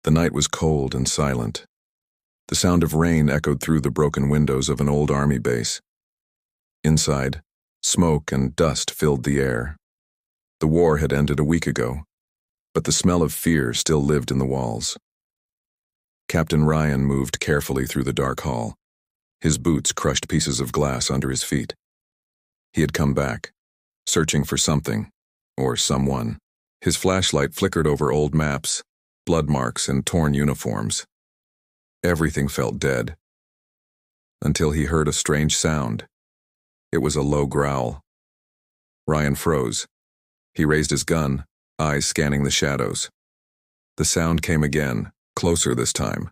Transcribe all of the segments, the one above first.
The night was cold and silent. The sound of rain echoed through the broken windows of an old army base. Inside, smoke and dust filled the air. The war had ended a week ago, but the smell of fear still lived in the walls. Captain Ryan moved carefully through the dark hall. His boots crushed pieces of glass under his feet. He had come back, searching for something, or someone. His flashlight flickered over old maps, blood marks, and torn uniforms. Everything felt dead, until he heard a strange sound. It was a low growl. Ryan froze. He raised his gun, eyes scanning the shadows. The sound came again, closer this time.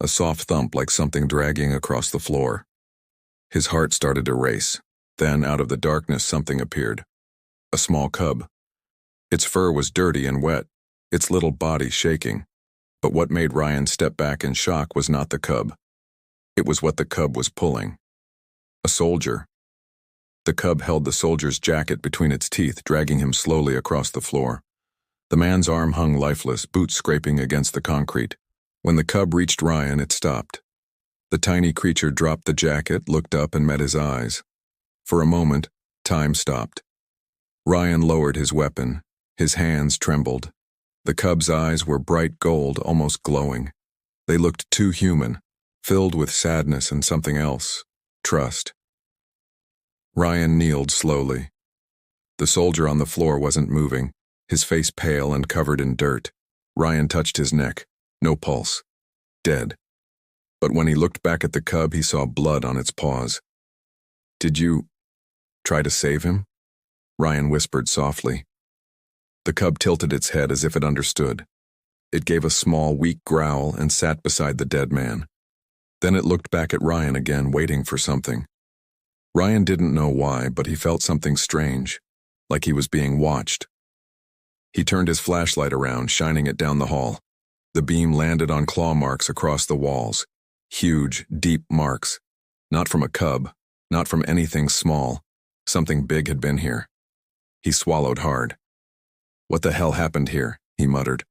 A soft thump like something dragging across the floor. His heart started to race. Then, out of the darkness, something appeared. A small cub. Its fur was dirty and wet, its little body shaking. But what made Ryan step back in shock was not the cub. It was what the cub was pulling. A soldier. The cub held the soldier's jacket between its teeth, dragging him slowly across the floor. The man's arm hung lifeless, boots scraping against the concrete. When the cub reached Ryan, it stopped. The tiny creature dropped the jacket, looked up, and met his eyes. For a moment, time stopped. Ryan lowered his weapon. His hands trembled. The cub's eyes were bright gold, almost glowing. They looked too human, filled with sadness and something else, trust. Ryan kneeled slowly. The soldier on the floor wasn't moving, his face pale and covered in dirt. Ryan touched his neck. No pulse. Dead. But when he looked back at the cub, he saw blood on its paws. "Did you try to save him?" Ryan whispered softly. The cub tilted its head as if it understood. It gave a small, weak growl and sat beside the dead man. Then it looked back at Ryan again, waiting for something. Ryan didn't know why, but he felt something strange, like he was being watched. He turned his flashlight around, shining it down the hall. The beam landed on claw marks across the walls. Huge, deep marks. Not from a cub, not from anything small. Something big had been here. He swallowed hard. "What the hell happened here?" he muttered.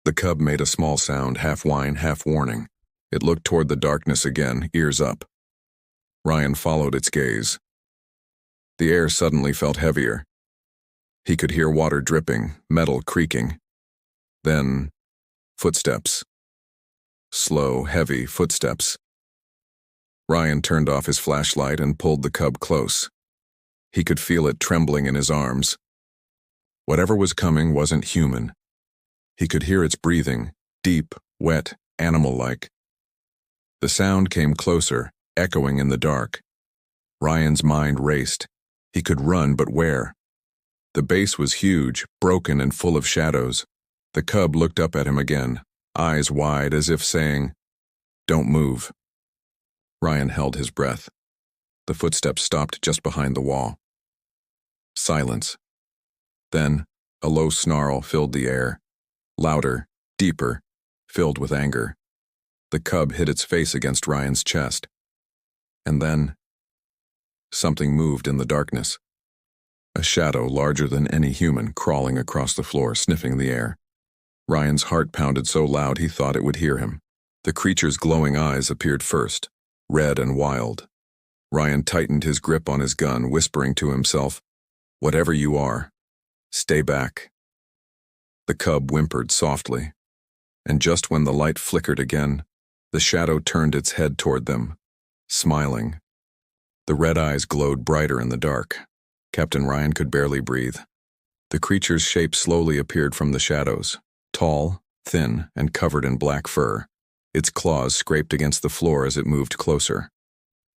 The cub made a small sound, half whine, half warning. It looked toward the darkness again, ears up. Ryan followed its gaze. The air suddenly felt heavier. He could hear water dripping, metal creaking. Then, footsteps. Slow, heavy footsteps. Ryan turned off his flashlight and pulled the cub close. He could feel it trembling in his arms. Whatever was coming wasn't human. He could hear its breathing, deep, wet, animal-like. The sound came closer, echoing in the dark. Ryan's mind raced. He could run, but where? The base was huge, broken and full of shadows. The cub looked up at him again, eyes wide as if saying, "Don't move." Ryan held his breath. The footsteps stopped just behind the wall. Silence. Then, a low snarl filled the air. Louder, deeper, filled with anger. The cub hit its face against Ryan's chest. And then, something moved in the darkness. A shadow larger than any human crawling across the floor, sniffing the air. Ryan's heart pounded so loud he thought it would hear him. The creature's glowing eyes appeared first, red and wild. Ryan tightened his grip on his gun, whispering to himself, "Whatever you are, stay back." The cub whimpered softly, and just when the light flickered again, the shadow turned its head toward them, smiling. The red eyes glowed brighter in the dark. Captain Ryan could barely breathe. The creature's shape slowly appeared from the shadows, tall, thin, and covered in black fur. Its claws scraped against the floor as it moved closer.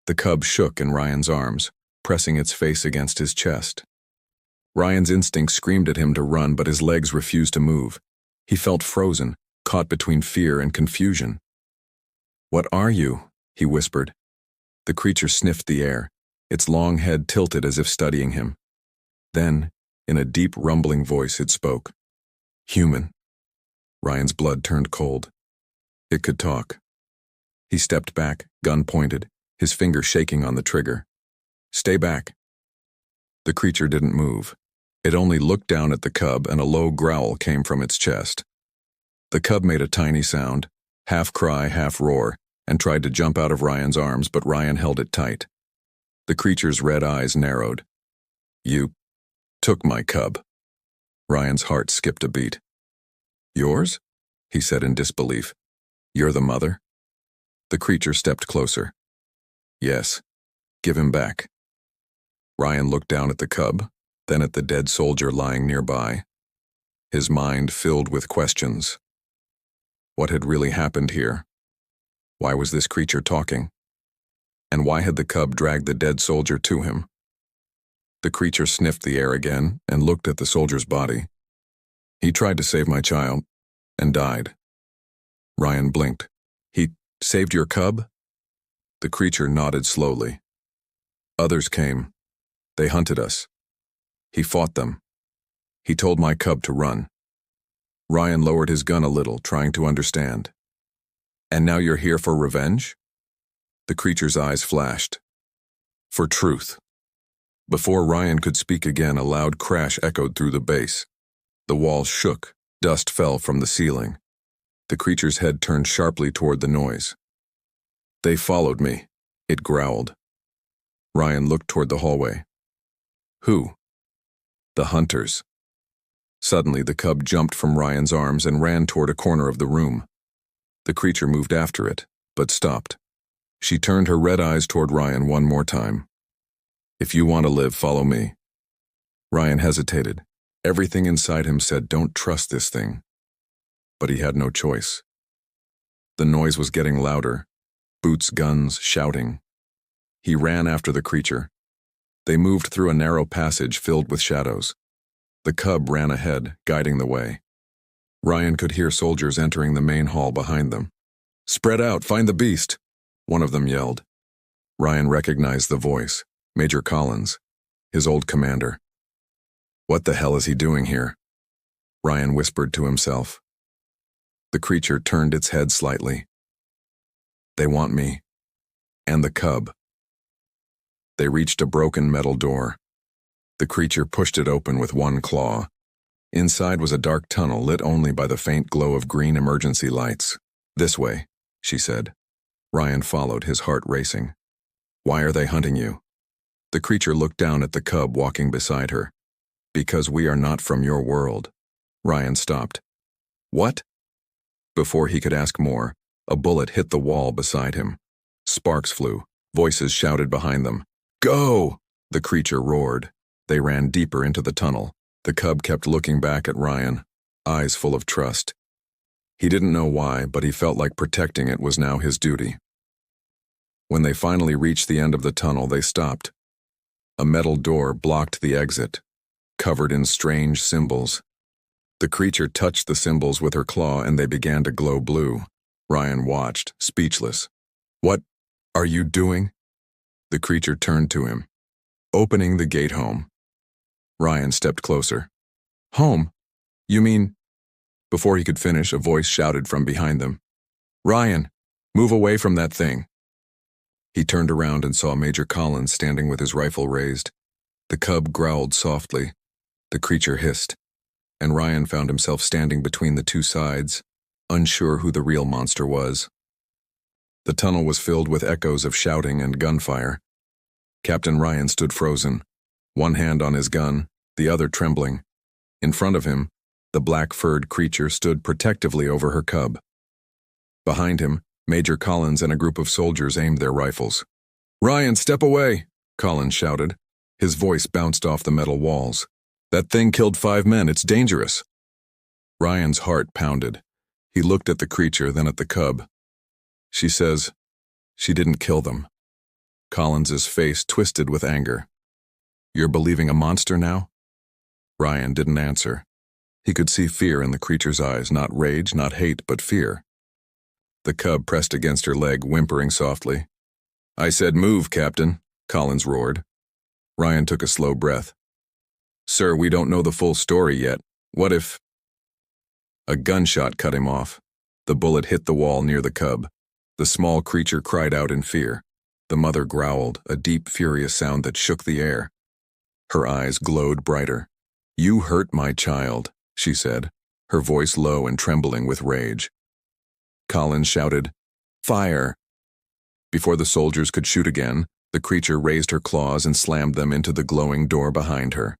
The cub shook in Ryan's arms, pressing its face against his chest. Ryan's instinct screamed at him to run, but his legs refused to move. He felt frozen, caught between fear and confusion. "What are you?" he whispered. The creature sniffed the air, its long head tilted as if studying him. Then, in a deep, rumbling voice, it spoke. "Human." Ryan's blood turned cold. It could talk. He stepped back, gun pointed, his finger shaking on the trigger. "Stay back." The creature didn't move. It only looked down at the cub, and a low growl came from its chest. The cub made a tiny sound, half cry, half roar, and tried to jump out of Ryan's arms, but Ryan held it tight. The creature's red eyes narrowed. "You took my cub." Ryan's heart skipped a beat. "Yours?" he said in disbelief. "You're the mother?" The creature stepped closer. "Yes. Give him back." Ryan looked down at the cub, then at the dead soldier lying nearby. His mind filled with questions. What had really happened here? Why was this creature talking? And why had the cub dragged the dead soldier to him? The creature sniffed the air again and looked at the soldier's body. "He tried to save my child and died." Ryan blinked. "He saved your cub?" The creature nodded slowly. "Others came. They hunted us. He fought them. He told my cub to run." Ryan lowered his gun a little, trying to understand. "And now you're here for revenge?" The creature's eyes flashed. "For truth." Before Ryan could speak again, a loud crash echoed through the base. The walls shook, dust fell from the ceiling. The creature's head turned sharply toward the noise. "They followed me," it growled. Ryan looked toward the hallway. "Who?" "The hunters." Suddenly, the cub jumped from Ryan's arms and ran toward a corner of the room. The creature moved after it, but stopped. She turned her red eyes toward Ryan one more time. "If you want to live, follow me." Ryan hesitated. Everything inside him said, "Don't trust this thing." But he had no choice. The noise was getting louder. Boots, guns, shouting. He ran after the creature. They moved through a narrow passage filled with shadows. The cub ran ahead, guiding the way. Ryan could hear soldiers entering the main hall behind them. "Spread out, find the beast," one of them yelled. Ryan recognized the voice, Major Collins, his old commander. "What the hell is he doing here?" Ryan whispered to himself. The creature turned its head slightly. "They want me. And the cub." They reached a broken metal door. The creature pushed it open with one claw. Inside was a dark tunnel lit only by the faint glow of green emergency lights. "This way," she said. Ryan followed, his heart racing. "Why are they hunting you?" The creature looked down at the cub walking beside her. "Because we are not from your world." Ryan stopped. "What?" Before he could ask more, a bullet hit the wall beside him. Sparks flew. Voices shouted behind them. "Go!" the creature roared. They ran deeper into the tunnel. The cub kept looking back at Ryan, eyes full of trust. He didn't know why, but he felt like protecting it was now his duty. When they finally reached the end of the tunnel, they stopped. A metal door blocked the exit, covered in strange symbols. The creature touched the symbols with her claw and they began to glow blue. Ryan watched, speechless. "What are you doing?" The creature turned to him. "Opening the gate home." Ryan stepped closer. "Home? You mean—" Before he could finish, a voice shouted from behind them. "Ryan, move away from that thing." He turned around and saw Major Collins standing with his rifle raised. The cub growled softly. The creature hissed. And Ryan found himself standing between the two sides, unsure who the real monster was. The tunnel was filled with echoes of shouting and gunfire. Captain Ryan stood frozen, one hand on his gun, the other trembling. In front of him, the black-furred creature stood protectively over her cub. Behind him, Major Collins and a group of soldiers aimed their rifles. "Ryan, step away!" Collins shouted. His voice bounced off the metal walls. "That thing killed 5 men. It's dangerous." Ryan's heart pounded. He looked at the creature, then at the cub. "She says she didn't kill them." Collins's face twisted with anger. "You're believing a monster now?" Ryan didn't answer. He could see fear in the creature's eyes, not rage, not hate, but fear. The cub pressed against her leg, whimpering softly. "I said move, Captain," Collins roared. Ryan took a slow breath. "Sir, we don't know the full story yet. What if—" A gunshot cut him off. The bullet hit the wall near the cub. The small creature cried out in fear. The mother growled, a deep, furious sound that shook the air. Her eyes glowed brighter. "You hurt my child," she said. her voice low and trembling with rage. Collins shouted, "Fire!" Before the soldiers could shoot again, the creature raised her claws and slammed them into the glowing door behind her.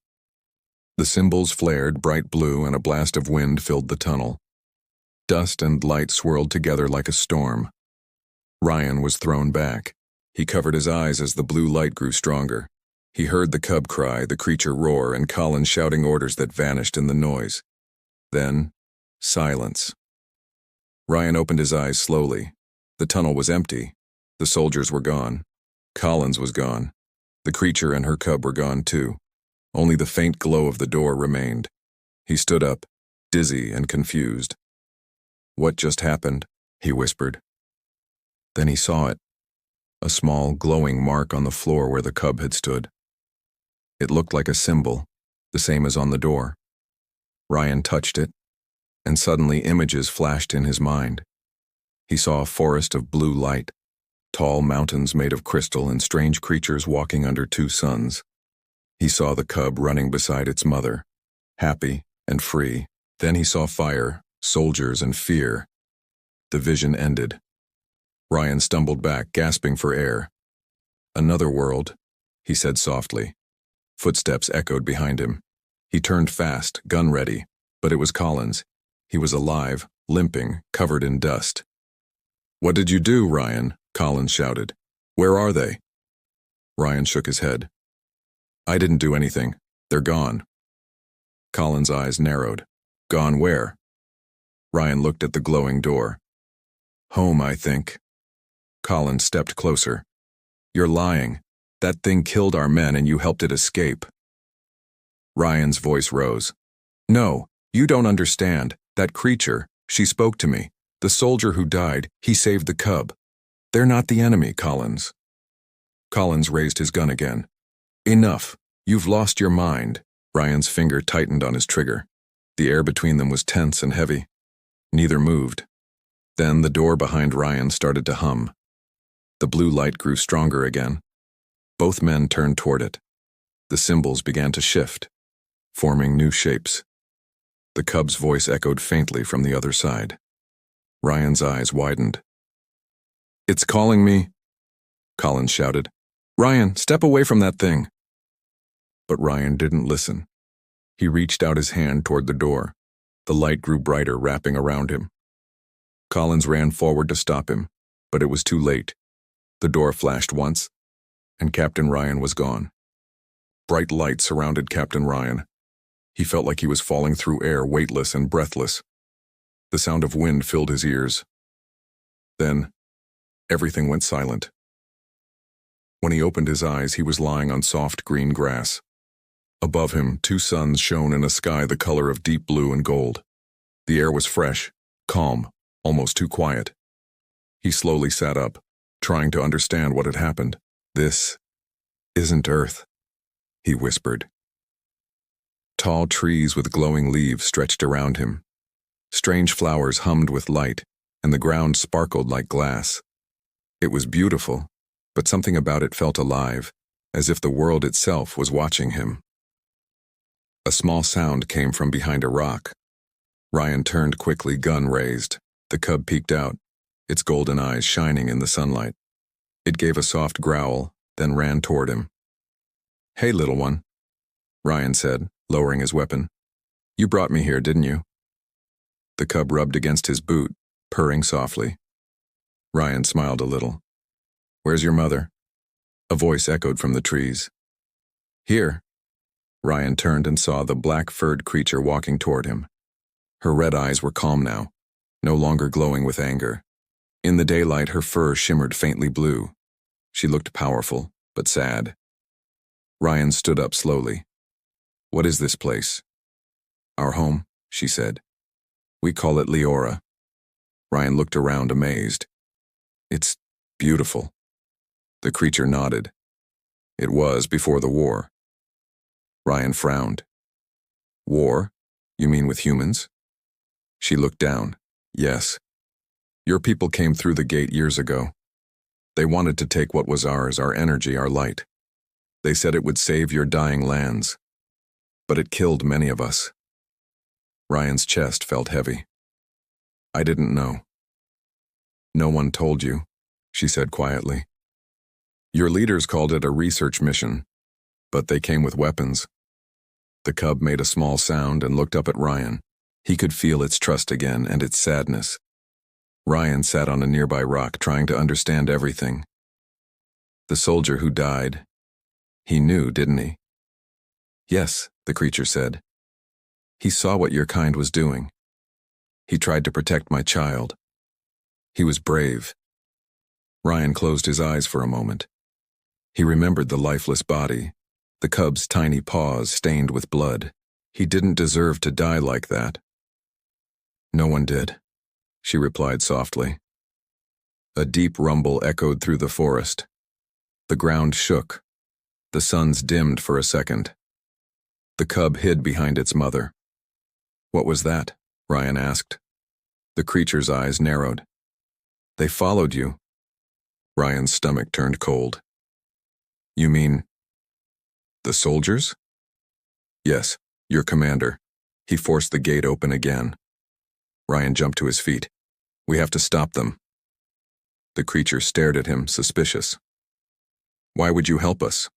The symbols flared bright blue and a blast of wind filled the tunnel. Dust and light swirled together like a storm. Ryan was thrown back. He covered his eyes as the blue light grew stronger. He heard the cub cry, the creature roar, and Collins shouting orders that vanished in the noise. Then, silence. Ryan opened his eyes slowly. The tunnel was empty. The soldiers were gone. Collins was gone. The creature and her cub were gone too. Only the faint glow of the door remained. He stood up, dizzy and confused. "What just happened?" he whispered. Then he saw it. A small, glowing mark on the floor where the cub had stood. It looked like a symbol, the same as on the door. Ryan touched it, and suddenly images flashed in his mind. He saw a forest of blue light, tall mountains made of crystal and strange creatures walking under two suns. He saw the cub running beside its mother, happy and free. Then he saw fire, soldiers, and fear. The vision ended. Ryan stumbled back, gasping for air. "Another world," he said softly. Footsteps echoed behind him. He turned fast, gun ready, but it was Collins. He was alive, limping, covered in dust. "What did you do, Ryan?" Collins shouted. "Where are they?" Ryan shook his head. "I didn't do anything. They're gone." Collins' eyes narrowed. "Gone where?" Ryan looked at the glowing door. "Home, I think." Collins stepped closer. "You're lying. That thing killed our men and you helped it escape." Ryan's voice rose. "No, you don't understand. That creature, she spoke to me. The soldier who died, he saved the cub. They're not the enemy, Collins." Collins raised his gun again. "Enough. You've lost your mind." Ryan's finger tightened on his trigger. The air between them was tense and heavy. Neither moved. Then the door behind Ryan started to hum. The blue light grew stronger again. Both men turned toward it. The symbols began to shift, forming new shapes. The cub's voice echoed faintly from the other side. Ryan's eyes widened. "It's calling me," Collins shouted. "Ryan, step away from that thing." But Ryan didn't listen. He reached out his hand toward the door. The light grew brighter, wrapping around him. Collins ran forward to stop him, but it was too late. The door flashed once, and Captain Ryan was gone. Bright light surrounded Captain Ryan. He felt like he was falling through air, weightless and breathless. The sound of wind filled his ears. Then, everything went silent. When he opened his eyes, he was lying on soft green grass. Above him, two suns shone in a sky the color of deep blue and gold. The air was fresh, calm, almost too quiet. He slowly sat up, trying to understand what had happened. "This isn't Earth," he whispered. Tall trees with glowing leaves stretched around him. Strange flowers hummed with light, and the ground sparkled like glass. It was beautiful, but something about it felt alive, as if the world itself was watching him. A small sound came from behind a rock. Ryan turned quickly, gun raised. The cub peeked out, its golden eyes shining in the sunlight. It gave a soft growl, then ran toward him. "Hey, little one," Ryan said, lowering his weapon. "You brought me here, didn't you?" The cub rubbed against his boot, purring softly. Ryan smiled a little. "Where's your mother?" A voice echoed from the trees. "Here." Ryan turned and saw the black-furred creature walking toward him. Her red eyes were calm now, no longer glowing with anger. In the daylight, her fur shimmered faintly blue. She looked powerful, but sad. Ryan stood up slowly. "What is this place?" "Our home," she said. "We call it Leora." Ryan looked around, amazed. "It's beautiful." The creature nodded. "It was before the war." Ryan frowned. "War? You mean with humans?" She looked down. "Yes. Your people came through the gate years ago. They wanted to take what was ours, our energy, our light. They said it would save your dying lands. But it killed many of us." Ryan's chest felt heavy. I didn't know. No one told you, she said quietly. Your leaders called it a research mission, but they came with weapons. The cub made a small sound and looked up at Ryan. He could feel its trust again and its sadness. Ryan sat on a nearby rock trying to understand everything. The soldier who died, he knew, didn't he? Yes, the creature said. He saw what your kind was doing. He tried to protect my child. He was brave. Ryan closed his eyes for a moment. He remembered the lifeless body, the cub's tiny paws stained with blood. He didn't deserve to die like that. No one did, she replied softly. A deep rumble echoed through the forest. The ground shook. The suns dimmed for a second. The cub hid behind its mother. What was that? Ryan asked. The creature's eyes narrowed. They followed you. Ryan's stomach turned cold. You mean the soldiers? Yes, your commander. He forced the gate open again. Ryan jumped to his feet. We have to stop them. The creature stared at him, suspicious. Why would you help us?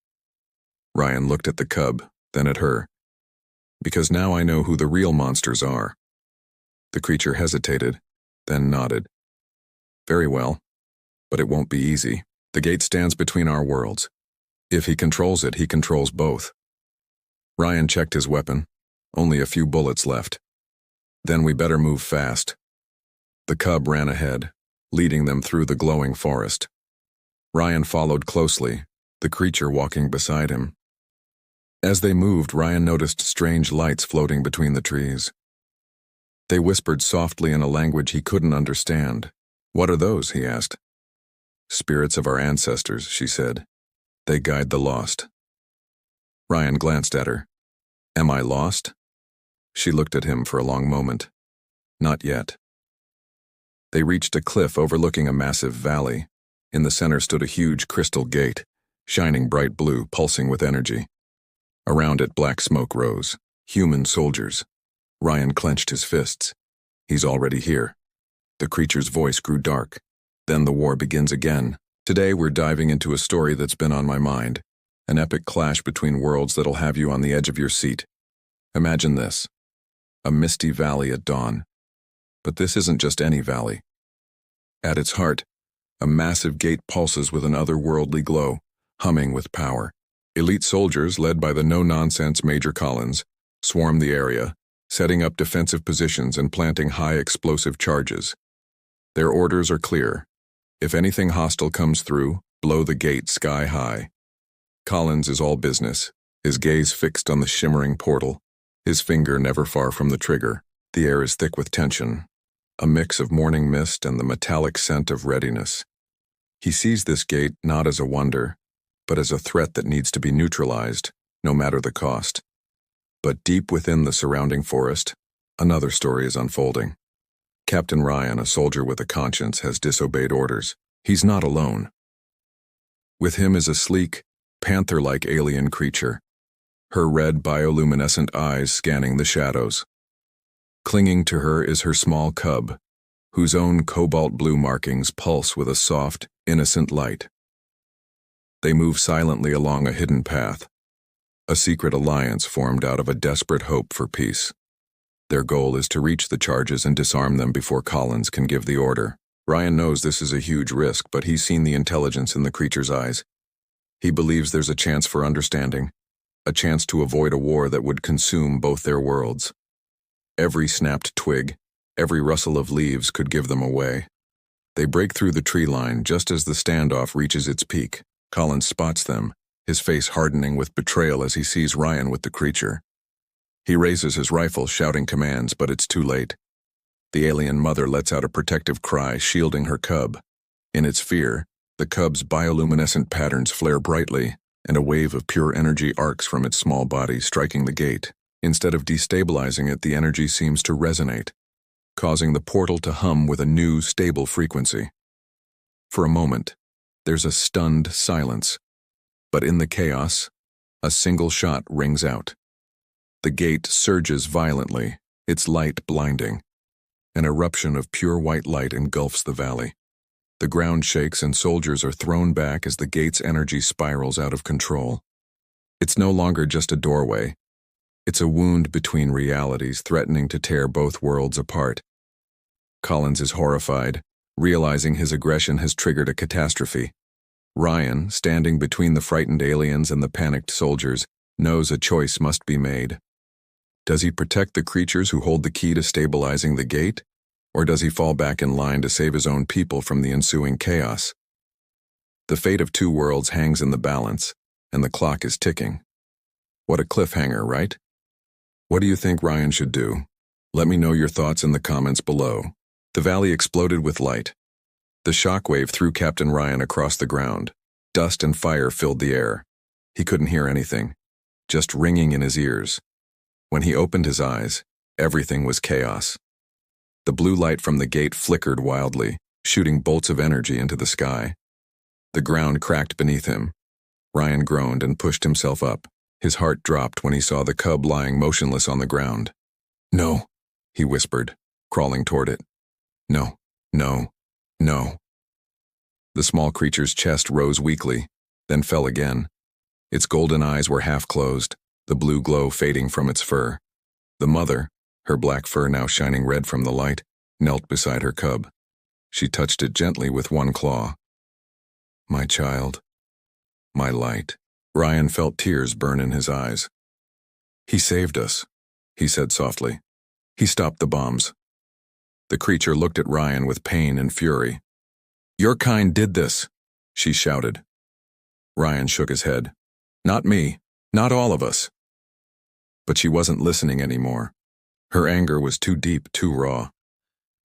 Ryan looked at the cub, then at her. Because now I know who the real monsters are. The creature hesitated, then nodded. Very well, but it won't be easy. The gate stands between our worlds. If he controls it, he controls both. Ryan checked his weapon. Only a few bullets left. Then we better move fast. The cub ran ahead, leading them through the glowing forest. Ryan followed closely, the creature walking beside him. As they moved, Ryan noticed strange lights floating between the trees. They whispered softly in a language he couldn't understand. What are those? He asked. Spirits of our ancestors, she said. They guide the lost. Ryan glanced at her. Am I lost? She looked at him for a long moment. Not yet. They reached a cliff overlooking a massive valley. In the center stood a huge crystal gate, shining bright blue, pulsing with energy. Around it, black smoke rose. Human soldiers. Ryan clenched his fists. He's already here. The creature's voice grew dark. Then the war begins again. Today we're diving into a story that's been on my mind. An epic clash between worlds that'll have you on the edge of your seat. Imagine this. A misty valley at dawn. But this isn't just any valley. At its heart, a massive gate pulses with an otherworldly glow, humming with power. Elite soldiers, led by the no-nonsense Major Collins, swarm the area, setting up defensive positions and planting high explosive charges. Their orders are clear. If anything hostile comes through, blow the gate sky high. Collins is all business, his gaze fixed on the shimmering portal, his finger never far from the trigger. The air is thick with tension, a mix of morning mist and the metallic scent of readiness. He sees this gate not as a wonder, but as a threat that needs to be neutralized, no matter the cost. But deep within the surrounding forest, another story is unfolding. Captain Ryan, a soldier with a conscience, has disobeyed orders. He's not alone. With him is a sleek, panther-like alien creature, her red bioluminescent eyes scanning the shadows. Clinging to her is her small cub, whose own cobalt blue markings pulse with a soft, innocent light. They move silently along a hidden path, a secret alliance formed out of a desperate hope for peace. Their goal is to reach the charges and disarm them before Collins can give the order. Ryan knows this is a huge risk, but he's seen the intelligence in the creature's eyes. He believes there's a chance for understanding, a chance to avoid a war that would consume both their worlds. Every snapped twig, every rustle of leaves could give them away. They break through the tree line just as the standoff reaches its peak. Collins spots them, his face hardening with betrayal as he sees Ryan with the creature. He raises his rifle, shouting commands, but it's too late. The alien mother lets out a protective cry, shielding her cub. In its fear, the cub's bioluminescent patterns flare brightly, and a wave of pure energy arcs from its small body, striking the gate. Instead of destabilizing it, the energy seems to resonate, causing the portal to hum with a new, stable frequency. For a moment, there's a stunned silence, but in the chaos, a single shot rings out. The gate surges violently, its light blinding. An eruption of pure white light engulfs the valley. The ground shakes and soldiers are thrown back as the gate's energy spirals out of control. It's no longer just a doorway. It's a wound between realities threatening to tear both worlds apart. Collins is horrified, realizing his aggression has triggered a catastrophe. Ryan, standing between the frightened aliens and the panicked soldiers, knows a choice must be made. Does he protect the creatures who hold the key to stabilizing the gate, or does he fall back in line to save his own people from the ensuing chaos? The fate of two worlds hangs in the balance, and the clock is ticking. What a cliffhanger, right? What do you think Ryan should do? Let me know your thoughts in the comments below. The valley exploded with light. The shockwave threw Captain Ryan across the ground. Dust and fire filled the air. He couldn't hear anything, just ringing in his ears. When he opened his eyes, everything was chaos. The blue light from the gate flickered wildly, shooting bolts of energy into the sky. The ground cracked beneath him. Ryan groaned and pushed himself up. His heart dropped when he saw the cub lying motionless on the ground. "No," he whispered, crawling toward it. "No, no, no." The small creature's chest rose weakly, then fell again. Its golden eyes were half closed, the blue glow fading from its fur. The mother, her black fur now shining red from the light, knelt beside her cub. She touched it gently with one claw. "My child, my light." Ryan felt tears burn in his eyes. "He saved us," he said softly. "He stopped the bombs." The creature looked at Ryan with pain and fury. "Your kind did this," she shouted. Ryan shook his head. "Not me, not all of us." But she wasn't listening anymore. Her anger was too deep, too raw.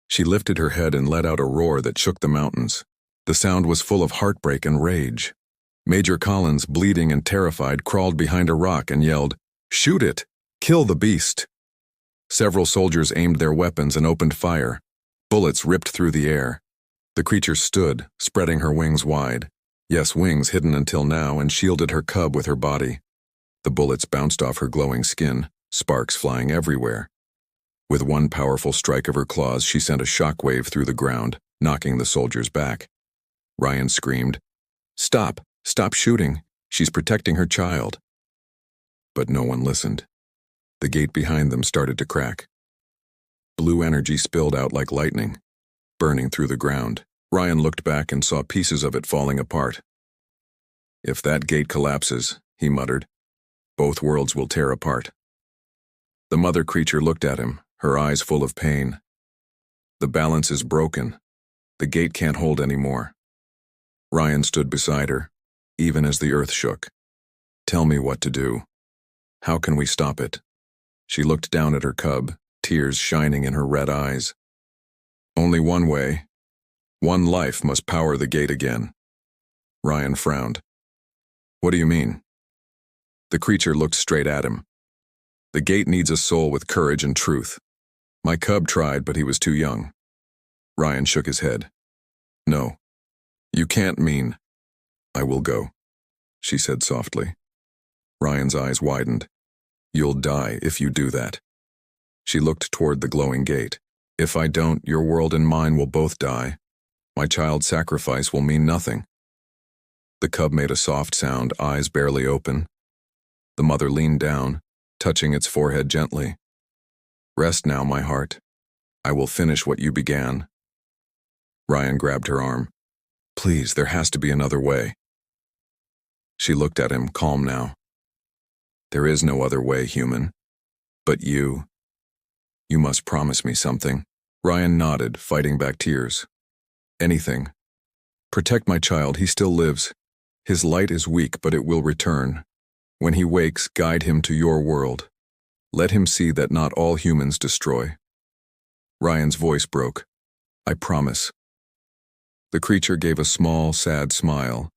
She lifted her head and let out a roar that shook the mountains. The sound was full of heartbreak and rage. Major Collins, bleeding and terrified, crawled behind a rock and yelled, "Shoot it! Kill the beast!" Several soldiers aimed their weapons and opened fire. Bullets ripped through the air. The creature stood, spreading her wings wide. Yes, wings hidden until now, and shielded her cub with her body. The bullets bounced off her glowing skin, sparks flying everywhere. With one powerful strike of her claws, she sent a shockwave through the ground, knocking the soldiers back. Ryan screamed, "Stop! Stop shooting! She's protecting her child." But no one listened. The gate behind them started to crack. Blue energy spilled out like lightning, burning through the ground. Ryan looked back and saw pieces of it falling apart. "If that gate collapses," he muttered, "both worlds will tear apart." The mother creature looked at him, her eyes full of pain. "The balance is broken. The gate can't hold anymore." Ryan stood beside her, even as the earth shook. "Tell me what to do. How can we stop it?" She looked down at her cub, tears shining in her red eyes. "Only one way. One life must power the gate again." Ryan frowned. "What do you mean?" The creature looked straight at him. "The gate needs a soul with courage and truth. My cub tried, but he was too young." Ryan shook his head. "No, you can't mean." "I will go," she said softly. Ryan's eyes widened. "You'll die if you do that." She looked toward the glowing gate. "If I don't, your world and mine will both die. My child's sacrifice will mean nothing." The cub made a soft sound, eyes barely open. The mother leaned down, touching its forehead gently. "Rest now, my heart. I will finish what you began." Ryan grabbed her arm. "Please, there has to be another way." She looked at him, calm now. "There is no other way, human. But you must promise me something." Ryan nodded, fighting back tears. "Anything. Protect my child, he still lives. His light is weak, but it will return. When he wakes, guide him to your world. Let him see that not all humans destroy." Ryan's voice broke. "I promise." The creature gave a small, sad smile.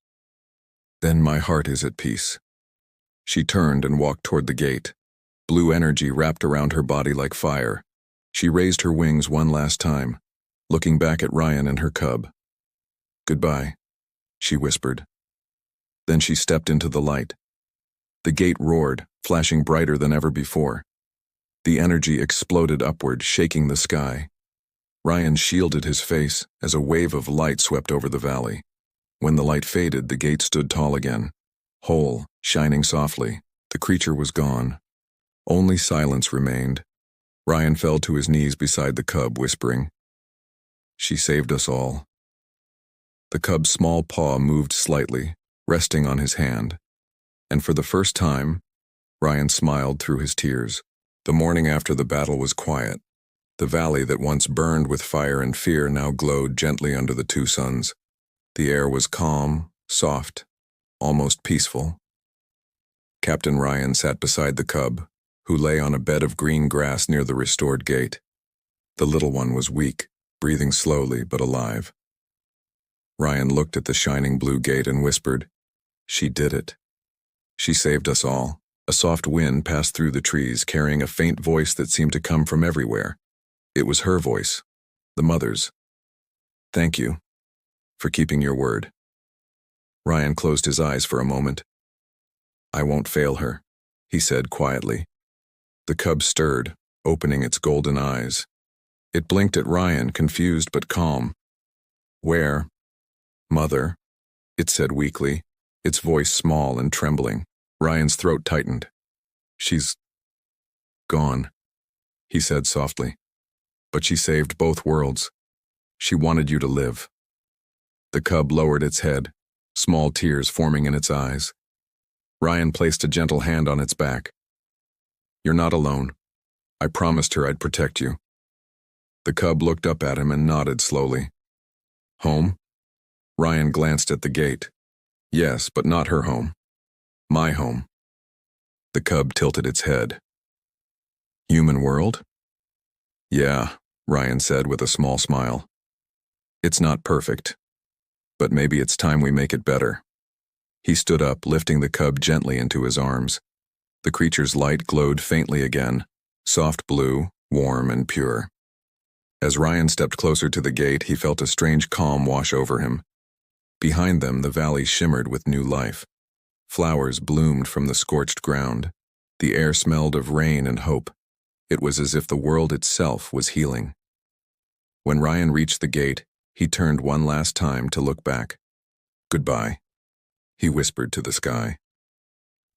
"Then my heart is at peace." She turned and walked toward the gate. Blue energy wrapped around her body like fire. She raised her wings one last time, looking back at Ryan and her cub. "Goodbye," she whispered. Then she stepped into the light. The gate roared, flashing brighter than ever before. The energy exploded upward, shaking the sky. Ryan shielded his face as a wave of light swept over the valley. When the light faded, the gate stood tall again, whole, shining softly. The creature was gone. Only silence remained. Ryan fell to his knees beside the cub, whispering, "She saved us all." The cub's small paw moved slightly, resting on his hand, and for the first time, Ryan smiled through his tears. The morning after the battle was quiet. The valley that once burned with fire and fear now glowed gently under the two suns. The air was calm, soft, almost peaceful. Captain Ryan sat beside the cub, who lay on a bed of green grass near the restored gate. The little one was weak, breathing slowly but alive. Ryan looked at the shining blue gate and whispered, "She did it. She saved us all." A soft wind passed through the trees, carrying a faint voice that seemed to come from everywhere. It was her voice, the mother's. "Thank you for keeping your word." Ryan closed his eyes for a moment. "I won't fail her," he said quietly. The cub stirred, opening its golden eyes. It blinked at Ryan, confused but calm. "Where, Mother?" it said weakly, its voice small and trembling. Ryan's throat tightened. "She's gone," he said softly. "But she saved both worlds. She wanted you to live." The cub lowered its head, small tears forming in its eyes. Ryan placed a gentle hand on its back. "You're not alone. I promised her I'd protect you." The cub looked up at him and nodded slowly. "Home?" Ryan glanced at the gate. "Yes, but not her home. My home." The cub tilted its head. "Human world?" "Yeah," Ryan said with a small smile. "It's not perfect, but maybe it's time we make it better." He stood up, lifting the cub gently into his arms. The creature's light glowed faintly again, soft blue, warm and pure. As Ryan stepped closer to the gate, he felt a strange calm wash over him. Behind them, the valley shimmered with new life. Flowers bloomed from the scorched ground. The air smelled of rain and hope. It was as if the world itself was healing. When Ryan reached the gate, he turned one last time to look back. "Goodbye," he whispered to the sky.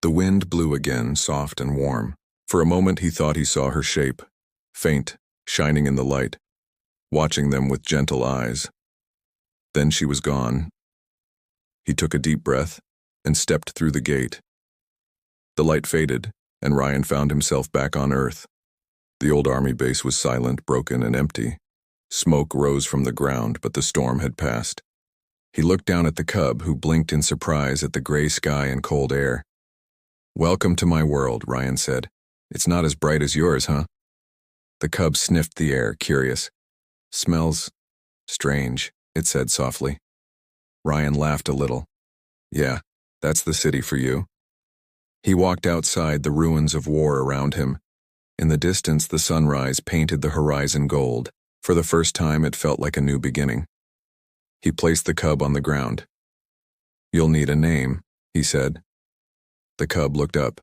The wind blew again, soft and warm. For a moment he thought he saw her shape, faint, shining in the light, watching them with gentle eyes. Then she was gone. He took a deep breath and stepped through the gate. The light faded, and Ryan found himself back on Earth. The old army base was silent, broken, and empty. Smoke rose from the ground, but the storm had passed. He looked down at the cub, who blinked in surprise at the gray sky and cold air. "Welcome to my world," Ryan said. "It's not as bright as yours, huh?" The cub sniffed the air, curious. "Smells strange," it said softly. Ryan laughed a little. "Yeah, that's the city for you." He walked outside, the ruins of war around him. In the distance, the sunrise painted the horizon gold. For the first time, it felt like a new beginning. He placed the cub on the ground. "You'll need a name," he said. The cub looked up.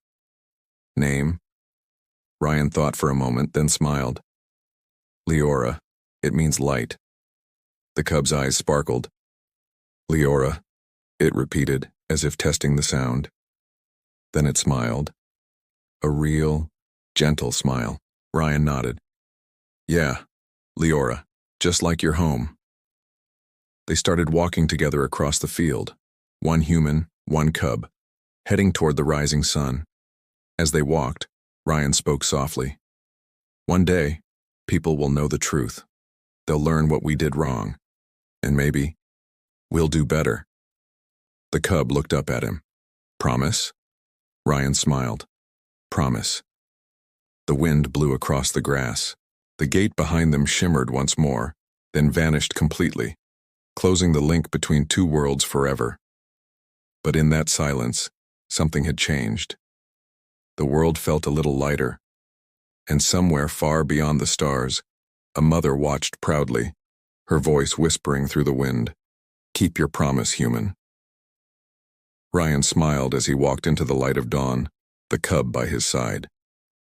"Name?" Ryan thought for a moment, then smiled. "Leora. It means light." The cub's eyes sparkled. "Leora," it repeated, as if testing the sound. Then it smiled. A real, gentle smile. Ryan nodded. "Yeah, Leora, just like your home." They started walking together across the field, one human, one cub, heading toward the rising sun. As they walked, Ryan spoke softly. "One day, people will know the truth. They'll learn what we did wrong. And maybe we'll do better." The cub looked up at him. "Promise?" Ryan smiled. "Promise." The wind blew across the grass. The gate behind them shimmered once more, then vanished completely, closing the link between two worlds forever. But in that silence, something had changed. The world felt a little lighter, and somewhere far beyond the stars, a mother watched proudly, her voice whispering through the wind, "Keep your promise, human." Ryan smiled as he walked into the light of dawn, the cub by his side.